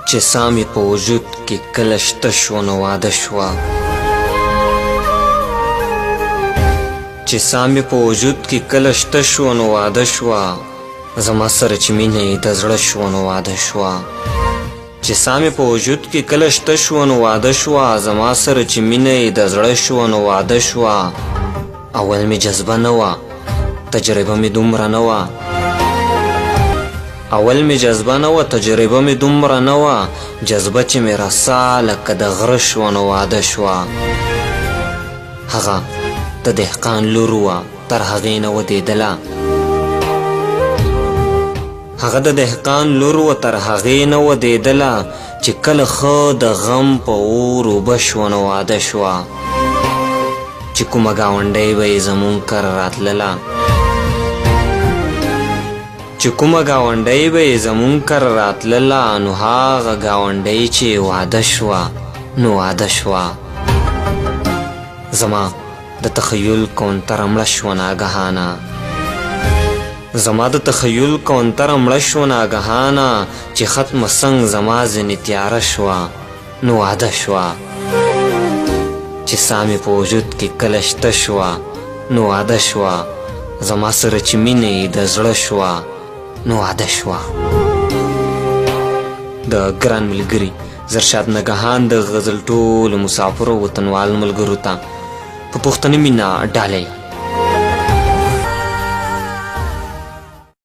چې سامې په وجود کې کله شته شوه نو واده شوه چې سامې په وجود کې کله شته شوه نو واده شوه زما سره چې مینه یې د زړه شوه نو واده شوه چې سامې په وجود کې کله شته شوه نو واده شوه زما سره چې مینه یې د زړه شوه نو واده شوه اول مې جذبه نه وه تجربه مې دومره نه وه اول مې جذبه نه وه تجربه مې دومره نه وه جذبه چې مې رسا لکه د غره شوه نو واده شوه هغه د دهقان لور وه تر هغې نه ودېدله هغه د دهقان لور وه تر هغې نه ودېدله چې کله ښه د غم په اور اوبه شوه نو واده شوه چې کومه ګاونډۍ به یې زمونږ کره راتلله چې کومه ګاونډۍ به یې زمونږ کره راتلله نو هغه ګاونډۍ چې واده شوه نو واده شوه زما د تخیل کونتره مړه شوه ناګهانه زما د تخیل کونتره مړه شوه ناګهانه چې ختمه سنگ زما ځینې تیاره شوه نو واده شوه چې سامې په وجود کې کله شته شوه نو واده شوه زما سره چې مینه یې د زړه شوه نو واده شوه د ګران ملګري زرشاد نګهان د غزل ټولو مسافرو وطنوال ملګرو ته په پښتني مینه ډالۍ